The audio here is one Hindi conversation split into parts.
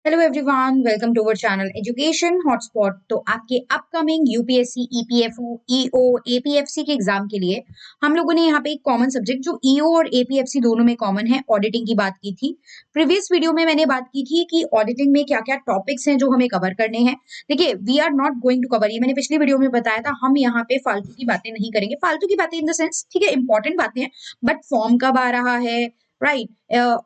Hello everyone, welcome to our channel education hotspot. तो आपके upcoming UPSC, EPFO, EO, APFC के एग्जाम के लिए हम लोगों ने यहाँ पे एक कॉमन सब्जेक्ट जो ईओ और एपीएफसी दोनों में कॉमन है, ऑडिटिंग की बात की थी। प्रीवियस वीडियो में मैंने बात की थी कि ऑडिटिंग में क्या क्या टॉपिक्स हैं जो हमें कवर करने हैं। देखिए, we are not going to cover, ये मैंने पिछली वीडियो में बताया था, हम यहाँ पे फालतू की बातें नहीं करेंगे। फालतू की बातें इन द सेंस, ठीक है, इंपॉर्टेंट बातें हैं, बट फॉर्म कब आ रहा है, राइट,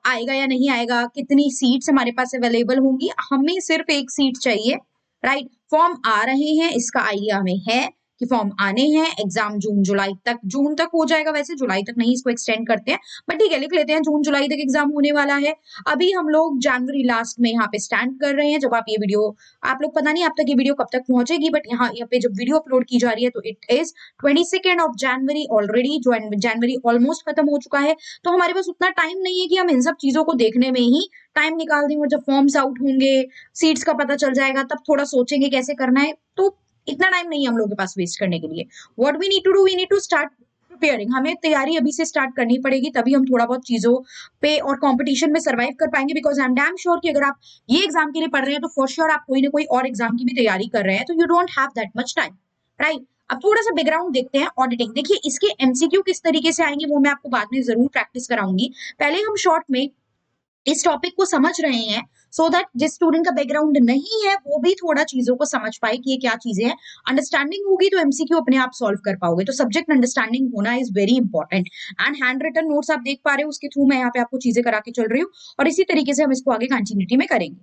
आएगा या नहीं आएगा, कितनी सीट्स हमारे पास अवेलेबल होंगी, हमें सिर्फ एक सीट चाहिए, राइट। फॉर्म आ रहे हैं, इसका आइडिया हमें है कि फॉर्म आने हैं। एग्जाम जून तक हो जाएगा, वैसे जुलाई तक नहीं, इसको एक्सटेंड करते हैं, बट ठीक है, लिख लेते हैं जून जुलाई तक एग्जाम होने वाला है। अभी हम लोग जनवरी लास्ट में यहाँ पे स्टैंड कर रहे हैं। जब आप ये वीडियो, आप लोग पता नहीं आप तक ये वीडियो कब तक पहुंचेगी, बट यहाँ पे जब वीडियो अपलोड की जा रही है तो it is 22 of January already, जो जनवरी ऑलमोस्ट खत्म हो चुका है। तो हमारे पास उतना टाइम नहीं है कि हम इन सब चीजों को देखने में ही टाइम निकाल दें, और जब फॉर्म्स आउट होंगे, सीट्स का पता चल जाएगा, तब थोड़ा सोचेंगे कैसे करना है। तो इतना टाइम नहीं है हम लोगों के पास वेस्ट करने के लिए। What we need to do, we need to start preparing. हमें तैयारी अभी से स्टार्ट करनी पड़ेगी, तभी हम थोड़ा बहुत चीजों पे और कंपटीशन में सर्वाइव कर पाएंगे। Because I am damn sure कि अगर आप ये एग्जाम के लिए पढ़ रहे हैं तो फॉर श्योर आप कोई ना कोई और एग्जाम की भी तैयारी कर रहे हैं, तो you don't have that much time, right. अब थोड़ा सा बैकग्राउंड देखते हैं ऑडिटिंग। देखिए, इसके एमसीक्यू किस तरीके से आएंगे वो मैं आपको बाद में जरूर प्रैक्टिस कराऊंगी। पहले हम शॉर्ट में इस टॉपिक को समझ रहे हैं, सो दैट जिस स्टूडेंट का बैकग्राउंड नहीं है वो भी थोड़ा चीजों को समझ पाए कि ये क्या चीजें हैं। अंडरस्टैंडिंग होगी तो एमसीक्यू अपने आप सॉल्व कर पाओगे। तो सब्जेक्ट अंडरस्टैंडिंग होना is very important. And handwritten notes आप देख पा रहे हो, उसके थ्रू मैं यहाँ पे आपको चीजें करा के चल रही हूँ, और इसी तरीके से हम इसको आगे कंटिन्यूटी में करेंगे।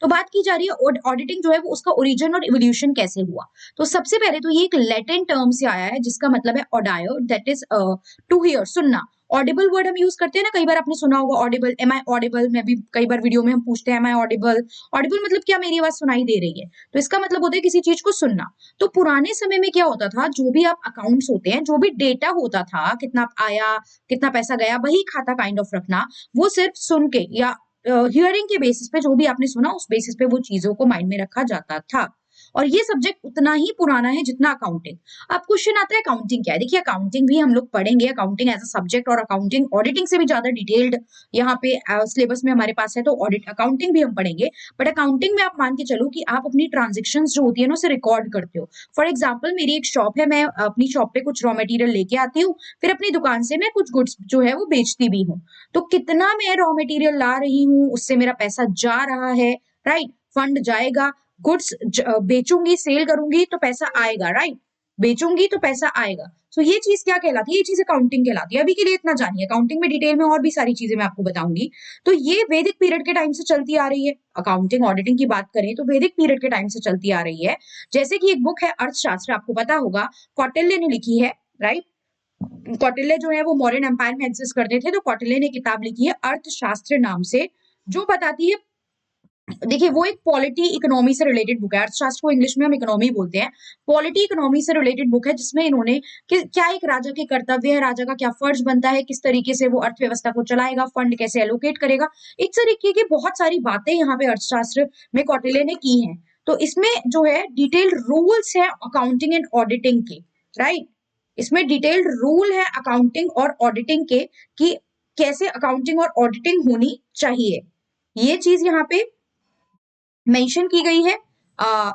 तो बात की जा रही है ऑडिटिंग जो है वो उसका ओरिजिन और इवोल्यूशन कैसे हुआ। तो सबसे पहले तो ये एक लैटिन टर्म से आया है जिसका मतलब है ऑडायो, दैट इज टू हियर, सुनना। ऑडिबल वर्ड हम यूज करते हैं ना, कई बार आपने सुना होगा ऑडिबल, एम आई ऑडिबल। मैं भी कई बार वीडियो में हम पूछते हैं एम आई ऑडिबल। ऑडिबल मतलब क्या, मेरी आवाज सुनाई दे रही है, तो इसका मतलब होता है किसी चीज को सुनना। तो पुराने समय में क्या होता था, जो भी आप अकाउंट्स होते हैं, जो भी डेटा होता था, कितना आया कितना पैसा गया, वही खाता काइंड ऑफ रखना, वो सिर्फ सुन के या हियरिंग के बेसिस पे, जो भी आपने सुना उस बेसिस पे वो चीजों को माइंड में रखा जाता था। और ये सब्जेक्ट उतना ही पुराना है जितना अकाउंटिंग। अब क्वेश्चन आता है अकाउंटिंग क्या है। देखिए, अकाउंटिंग भी हम लोग पढ़ेंगे, अकाउंटिंग एज अ सब्जेक्ट, और अकाउंटिंग ऑडिटिंग से भी ज्यादा डिटेल्ड यहाँ पे सिलेबस में हमारे पास है, तो ऑडिट अकाउंटिंग भी हम पढ़ेंगे। बट अकाउंटिंग में आप मान के चलो कि आप अपनी ट्रांजेक्शन जो होती है ना उसे रिकॉर्ड करते हो। फॉर एग्जाम्पल, मेरी एक शॉप है, मैं अपनी शॉप पे कुछ रॉ मटेरियल लेके आती हूँ, फिर अपनी दुकान से मैं कुछ गुड्स जो है वो बेचती भी हूँ। तो कितना मैं रॉ मटेरियल ला रही हूँ, उससे मेरा पैसा जा रहा है, राइट, फंड जाएगा। गुड्स बेचूंगी, सेल करूंगी तो पैसा आएगा, राइट, बेचूंगी तो पैसा आएगा। तो ये चीज क्या कहलाती है, ये चीज अकाउंटिंग कहलाती है। अभी के लिए इतना जानिए, अकाउंटिंग में डिटेल में और भी सारी चीजें मैं आपको बताऊंगी। तो ये वैदिक पीरियड के टाइम से चलती आ रही है। अकाउंटिंग ऑडिटिंग की बात करें तो वैदिक पीरियड के टाइम से चलती आ रही है। जैसे कि एक बुक है अर्थशास्त्र, आपको पता होगा, कौटिल्य ने लिखी है, राइट। कौटिल्य जो है वो मौर्यन एम्पायर में एग्जिस्ट करते थे, तो कौटिल्य ने किताब लिखी है अर्थशास्त्र नाम से, जो बताती है। देखिए, वो एक पॉलिटी इकोनॉमी से रिलेटेड बुक है। अर्थशास्त्र को इंग्लिश में हम इकोनॉमी बोलते हैं। पॉलिटी इकोनॉमी से रिलेटेड बुक है, जिसमें इन्होंने क्या एक राजा के कर्तव्य है, राजा का क्या फर्ज बनता है, किस तरीके से वो अर्थव्यवस्था को चलाएगा, फंड कैसे एलोकेट करेगा, इस तरीके की बहुत सारी बातें यहाँ पे अर्थशास्त्र में कौटिल्य ने की हैं। तो इसमें जो है डिटेल्ड रूल्स है अकाउंटिंग एंड ऑडिटिंग के, राइट। इसमें डिटेल्ड रूल है अकाउंटिंग और ऑडिटिंग के, कि कैसे अकाउंटिंग और ऑडिटिंग होनी चाहिए। ये चीज यहाँ पे मेंशन की गई है।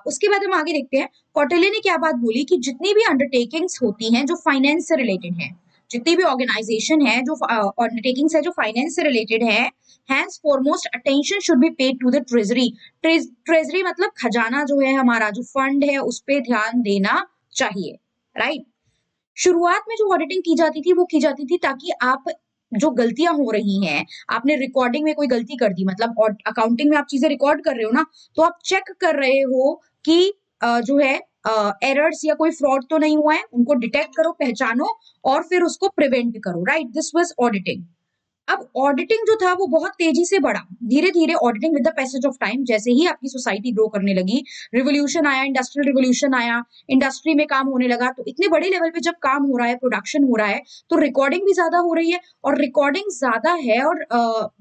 उसके बाद हम आगे देखते हैं, कौटिल्य ने क्या बात बोली कि जितनी भी अंडरटेकिंग्स होती हैं जो फाइनेंस से रिलेटेड हैं, जितनी भी ऑर्गेनाइजेशन है जो अंडरटेकिंग्स है जो फाइनेंस से रिलेटेड है, hence foremost attention should be paid to the treasury. Treasury मतलब खजाना जो है हमारा, जो फंड है, उस पर ध्यान देना चाहिए, राइट। शुरुआत में जो ऑडिटिंग की जाती थी वो की जाती थी ताकि आप जो गलतियां हो रही हैं, आपने रिकॉर्डिंग में कोई गलती कर दी, मतलब और अकाउंटिंग में आप चीजें रिकॉर्ड कर रहे हो ना, तो आप चेक कर रहे हो कि जो है एरर्स या कोई फ्रॉड तो नहीं हुआ है, उनको डिटेक्ट करो, पहचानो, और फिर उसको प्रिवेंट करो, राइट। This was auditing. अब ऑडिटिंग जो था वो बहुत तेजी से बढ़ा, धीरे धीरे auditing with the passage of time, जैसे ही आपकी सोसाइटी ग्रो करने लगी, रिवोल्यूशन आया, इंडस्ट्रियल रिवोल्यूशन आया, इंडस्ट्री में काम होने लगा, तो इतने बड़े लेवल पे जब काम हो रहा है, प्रोडक्शन हो रहा है, तो रिकॉर्डिंग भी ज्यादा हो रही है, और रिकॉर्डिंग ज्यादा है और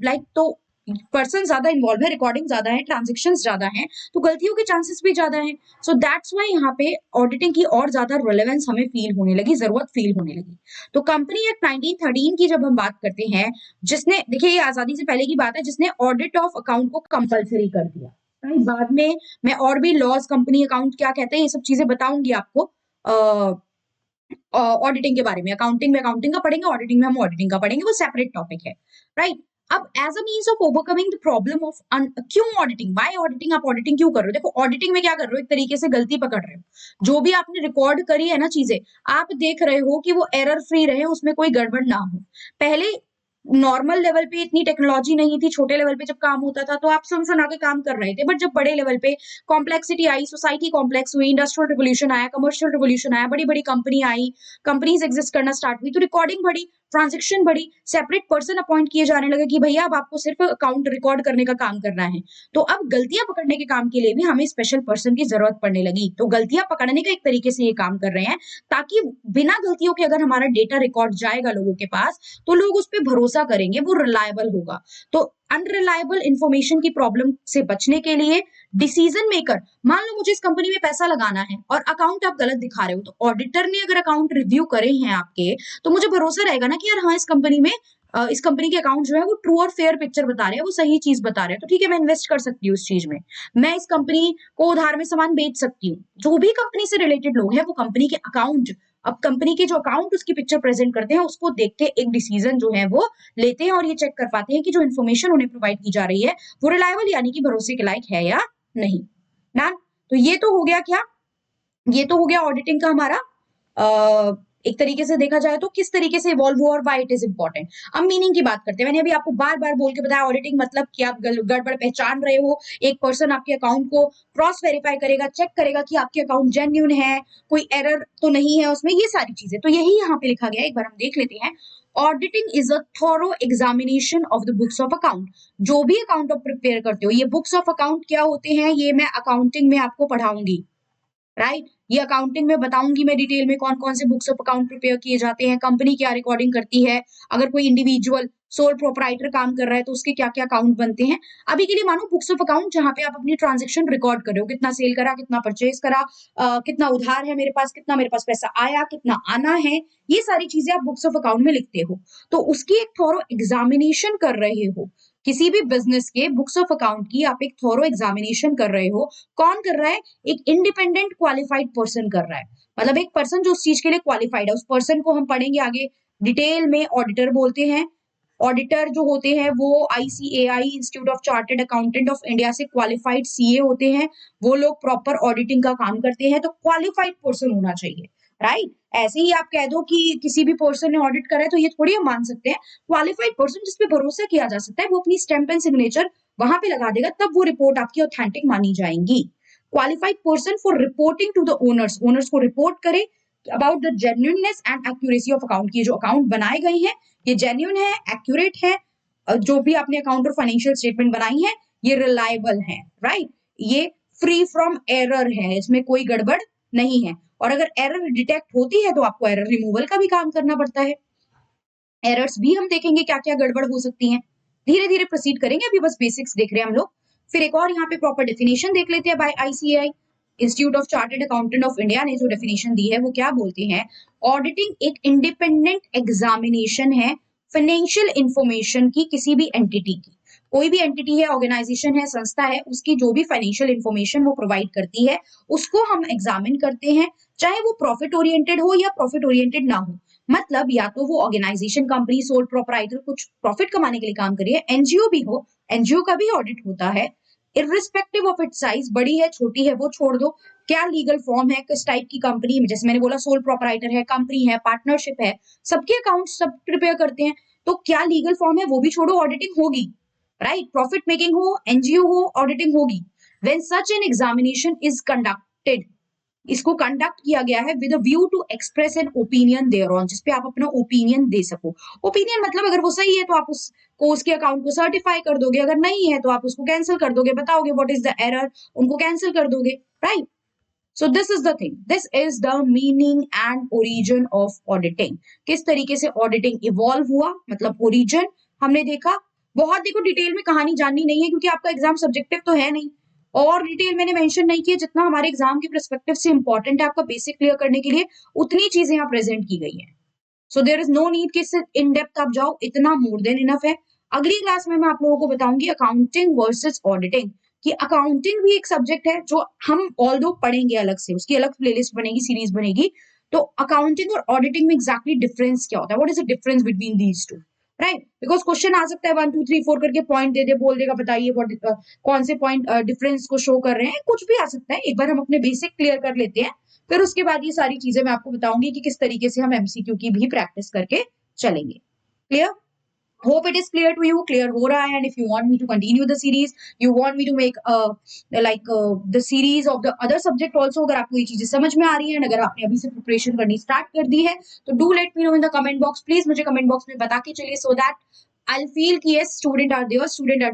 लाइक तो पर्सन ज्यादा इन्वॉल्व है, रिकॉर्डिंग ज्यादा है, ट्रांजेक्शन ज्यादा है, तो गलतियों के चांसेस भी ज्यादा हैं। सो दैट्स वाई यहाँ पे ऑडिटिंग की और ज्यादा रिलेवेंस हमें फील होने लगी, जरूरत फील होने लगी। तो कंपनी एक्ट 1913 की जब हम बात करते हैं, जिसने, देखिए ये आजादी से पहले की बात है, जिसने ऑडिट ऑफ अकाउंट को कंपलसरी कर दिया। राइट, बाद में मैं और भी लॉज, कंपनी अकाउंट क्या कहते हैं, ये सब चीजें बताऊंगी आपको ऑडिटिंग के बारे में। अकाउंटिंग में अकाउंटिंग का पढ़ेंगे, ऑडिटिंग में हम ऑडिटिंग का पढ़ेंगे, वो सेपरेट टॉपिक है। राइट, अब as a means of overcoming the problem of क्यों ऑडिटिंग, बाय ऑडिटिंग, आप ऑडिटिंग क्यों कर रहे हो? देखो ऑडिटिंग में क्या कर रहे हो, एक तरीके से गलती पकड़ रहे हो। जो भी आपने रिकॉर्ड करी है ना चीजें, आप देख रहे हो कि वो एरर फ्री रहे, उसमें कोई गड़बड़ ना हो। पहले नॉर्मल लेवल पे इतनी टेक्नोलॉजी नहीं थी, छोटे लेवल पे जब काम होता था तो आप सुन सुना के काम कर रहे थे, बट जब बड़े लेवल पे कॉम्प्लेक्सिटी आई, सोसाइटी कॉम्प्लेक्स हुई, इंडस्ट्रियल रिवोल्यूशन आया, कमर्शियल रिवोल्यूशन आया, बड़ी बड़ी कंपनी आई, कंपनीज एग्जिस्ट करना स्टार्ट हुई, तो रिकॉर्डिंग बढ़ी, ट्रांजेक्शन बढ़ी, सेपरेट पर्सन अपॉइंट किए जाने लगे कि भैया अब आपको सिर्फ अकाउंट रिकॉर्ड करने का काम करना है। तो अब गलतियां पकड़ने के काम के लिए भी हमें स्पेशल पर्सन की जरूरत पड़ने लगी। तो गलतियां पकड़ने का एक तरीके से ये काम कर रहे हैं, ताकि बिना गलतियों के अगर हमारा डेटा रिकॉर्ड जाएगा लोगों के पास, तो लोग उस पर भरोसा करेंगे, वो रिलायबल होगा। तो अनरिलायबल इंफॉर्मेशन की प्रॉब्लम से बचने के लिए डिसीजन मेकर, मान लो मुझे इस कंपनी में पैसा लगाना है और अकाउंट आप गलत दिखा रहे हो, तो ऑडिटर ने अगर अकाउंट रिव्यू करे हैं आपके, तो मुझे भरोसा रहेगा ना कि यार हाँ, इस कंपनी में इस कंपनी के अकाउंट जो है वो ट्रू और फेयर पिक्चर बता रहे हैं, वो सही चीज बता रहे हैं, तो ठीक है मैं इन्वेस्ट कर सकती हूँ इस चीज में, मैं इस कंपनी को उधार में सामान बेच सकती हूँ। जो भी कंपनी से रिलेटेड लोग हैं वो कंपनी के अकाउंट, अब कंपनी के जो अकाउंट उसकी पिक्चर प्रेजेंट करते हैं, उसको देख के एक डिसीजन जो है वो लेते हैं, और ये चेक कर पाते हैं कि जो इन्फॉर्मेशन उन्हें प्रोवाइड की जा रही है वो रिलायबल यानी कि भरोसे के लायक है या नहीं। ना, तो ये तो हो गया क्या, ये तो हो गया ऑडिटिंग का हमारा एक तरीके से देखा जाए तो किस तरीके से इवॉल्व हुआ और व्हाई इट इज इंपॉर्टेंट। अब मीनिंग की बात करते हैं। मैंने अभी आपको बार बार बोल के बताया ऑडिटिंग मतलब कि आप गड़बड़ पहचान रहे हो, एक पर्सन आपके अकाउंट को क्रॉस वेरीफाई करेगा, चेक करेगा कि आपके अकाउंट जेन्युइन है, कोई एरर तो नहीं है उसमें, ये सारी चीजें। तो यही यहाँ पे लिखा गया है, एक बार हम देख लेते हैं। Auditing is a thorough examination of the books of account. जो भी अकाउंट आप प्रिपेयर करते हो, ये बुक्स ऑफ अकाउंट क्या होते हैं, ये मैं अकाउंटिंग में आपको पढ़ाऊंगी। राइट, ये अकाउंटिंग में बताऊंगी मैं डिटेल में कौन कौन से बुक्स ऑफ अकाउंट प्रिपेयर किए जाते हैं, कंपनी क्या रिकॉर्डिंग करती है, अगर कोई इंडिविजुअल सोल प्रोपराइटर काम कर रहा है तो उसके क्या क्या अकाउंट बनते हैं। अभी के लिए मानो बुक्स ऑफ अकाउंट जहां पे आप अपनी ट्रांजेक्शन रिकॉर्ड कर रहे हो, कितना सेल करा, कितना परचेज करा, कितना उधार है मेरे पास, कितना मेरे पास पैसा आया, कितना आना है, ये सारी चीजें आप बुक्स ऑफ अकाउंट में लिखते हो। तो उसकी एक थोरो एग्जामिनेशन कर रहे हो, किसी भी बिजनेस के बुक्स ऑफ अकाउंट की आप एक थोरो एग्जामिनेशन कर रहे हो। कौन कर रहा है? एक इंडिपेंडेंट क्वालिफाइड पर्सन कर रहा है, मतलब एक पर्सन जो उस चीज के लिए क्वालिफाइड है। उस पर्सन को हम पढ़ेंगे आगे डिटेल में, ऑडिटर बोलते हैं। ऑडिटर जो होते हैं वो ICAI, Institute of Chartered Accountant of India से क्वालिफाइड सीए होते हैं। वो लोग प्रॉपर ऑडिटिंग का काम करते हैं, तो क्वालिफाइड पर्सन होना चाहिए। राइट, ऐसे ही आप कह दो कि किसी भी पर्सन ने ऑडिट करा है तो ये थोड़ी हम मान सकते हैं। क्वालिफाइड पर्सन जिसपे भरोसा किया जा सकता है, वो अपनी स्टैंप एंड सिग्नेचर वहां पे लगा देगा, तब वो रिपोर्ट आपकी ऑथेंटिक मानी जाएंगी। Qualified person for reporting to the owners, owners को रिपोर्ट करे about the genuineness and accuracy of account, की जो अकाउंट बनाए गए हैं ये जेन्युइन है, एक्यूरेट है, जो भी आपने अकाउंट और फाइनेंशियल स्टेटमेंट बनाई है ये रिलायबल है। राइट, ये फ्री फ्रॉम एरर है, इसमें कोई गड़बड़ नहीं है। और अगर एरर डिटेक्ट होती है तो आपको एरर रिमूवल का भी काम करना पड़ता है। एरर्स भी हम देखेंगे क्या क्या गड़बड़ हो सकती हैं, धीरे धीरे प्रोसीड करेंगे, अभी बस बेसिक्स देख रहे हैं हम लोग। फिर एक और यहाँ पे प्रॉपर डेफिनेशन देख लेते हैं by ICAI, Institute of Chartered Accountant of India ने जो डेफिनेशन दी है वो क्या बोलते हैं। ऑडिटिंग एक इंडिपेंडेंट एग्जामिनेशन है फाइनेंशियल इंफॉर्मेशन की, किसी भी एंटिटी की, कोई भी एंटिटी है, ऑर्गेनाइजेशन है, संस्था है, उसकी जो भी फाइनेंशियल इंफॉर्मेशन वो प्रोवाइड करती है उसको हम एग्जामिन करते हैं, चाहे वो प्रॉफिट ओरिएंटेड हो या प्रॉफिट ओरिएंटेड ना हो। मतलब या तो वो ऑर्गेनाइजेशन, कंपनी, सोल प्रोपराइटर कुछ प्रॉफिट कमाने के लिए काम करिए, एनजीओ भी हो, एनजीओ का भी ऑडिट होता है, इररिस्पेक्टिव ऑफ इट्स साइज, बड़ी है छोटी है वो छोड़ दो, क्या लीगल फॉर्म है, किस टाइप की कंपनी में, जैसे मैंने बोला सोल प्रोपराइटर है, कंपनी है, पार्टनरशिप है, सबके अकाउंट सब प्रिपेयर करते हैं, तो क्या लीगल फॉर्म है वो भी छोड़ो, ऑडिटिंग होगी। राइट, प्रॉफिट मेकिंग हो, एनजीओ हो, ऑडिटिंग होगी। When such an examination is conducted, इसको कंडक्ट किया गया है with a view to express an opinion thereon, जिसपे आप अपना ओपिनियन दे सको। ओपिनियन मतलब अगर वो सही है तो आप उसको, उसके अकाउंट को सर्टिफाई कर दोगे, अगर नहीं है तो आप उसको कैंसिल कर दोगे, बताओगे व्हाट इज द एरर, उनको कैंसिल कर दोगे। Right, so this is the thing, this is the meaning and origin of auditing. किस तरीके से ऑडिटिंग इवॉल्व हुआ, मतलब ओरिजिन हमने देखा, बहुत देखो डिटेल में कहानी जाननी नहीं है क्योंकि आपका एग्जाम सब्जेक्टिव तो है नहीं, और डिटेल मैंने मेंशन नहीं किया, जितना हमारे एग्जाम के पर्सपेक्टिव से इंपॉर्टेंट है आपका बेसिक क्लियर करने के लिए उतनी चीजें यहाँ प्रेजेंट की गई हैं। So there is no need कि इन डेप्थ आप जाओ, इतना मोर देन इनफ है। अगली क्लास में मैं आप लोगों को बताऊंगी अकाउंटिंग वर्सेस ऑडिटिंग, कि अकाउंटिंग भी एक सब्जेक्ट है जो हम ऑल दो पढ़ेंगे अलग से, उसकी अलग प्लेलिस्ट बनेगी, सीरीज बनेगी। तो अकाउंटिंग और ऑडिटिंग में एग्जैक्टली डिफरेंस क्या होता है, what is the difference between these two, right? Because question आ सकता है 1 2 3 4 करके पॉइंट दे दे, बोल देगा बताइए कौन से पॉइंट डिफरेंस को शो कर रहे हैं, कुछ भी आ सकता है। एक बार हम अपने बेसिक क्लियर कर लेते हैं, फिर उसके बाद ये सारी चीजें मैं आपको बताऊंगी कि किस तरीके से हम एमसीक्यू की भी प्रैक्टिस करके चलेंगे। Clear? Hope it is clear to you, clear हो रहा है। And if you want me to continue the series, you want me to make the series of the other subject also, अगर आपको ये चीजें समझ में आ रही है, अगर आपने अभी से प्रिपरेशन करनी स्टार्ट कर दी है, तो do let me know in the comment box, please मुझे कमेंट बॉक्स में बता के चलिए, सो दैट I'll feel कि yes student are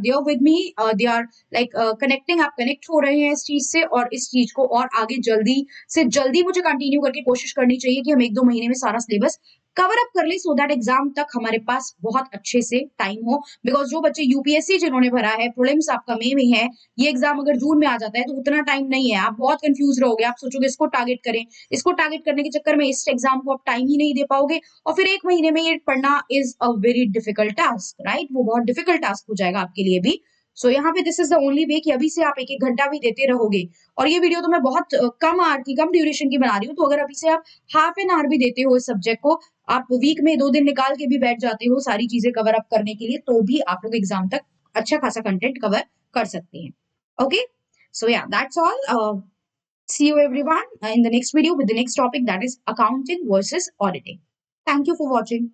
there with me, they are like connecting, आप कनेक्ट हो रहे हैं इस चीज से, और इस चीज को और आगे जल्दी से जल्दी मुझे कंटिन्यू करके कोशिश करनी चाहिए कि हम 1-2 महीने में सारा सिलेबस कवर अप कर ले, सो दैट एग्जाम तक हमारे पास बहुत अच्छे से टाइम हो। बिकॉज जो बच्चे यूपीएससी जिन्होंने भरा है, प्रीलिम्स आपका मई में है, ये एग्जाम अगर जून में आ जाता है तो उतना टाइम नहीं है, आप बहुत कंफ्यूज रहोगे, आप सोचोगे इसको टारगेट करें, इसको टारगेट करने के चक्कर में इस एग्जाम को आप टाइम ही नहीं दे पाओगे, और फिर 1 महीने में ये पढ़ना is a very difficult task, right? वो बहुत डिफिकल्ट टास्क हो जाएगा आपके लिए भी। सो यहाँ पे this is the only way कि अभी से आप 1-1 घंटा भी देते रहोगे, और ये वीडियो तो मैं बहुत कम आवर की, कम ड्यूरेशन की बना रही हूँ, तो अगर अभी से आप हाफ एन आवर भी देते हो इस सब्जेक्ट को, आप वीक में 2 दिन निकाल के भी बैठ जाते हो सारी चीजें कवर अप करने के लिए, तो भी आप लोग एग्जाम तक अच्छा खासा कंटेंट कवर कर सकते हैं। ओके, सो या that's all. See you everyone in the next video with the next topic, that is accounting versus auditing. Thank you for watching.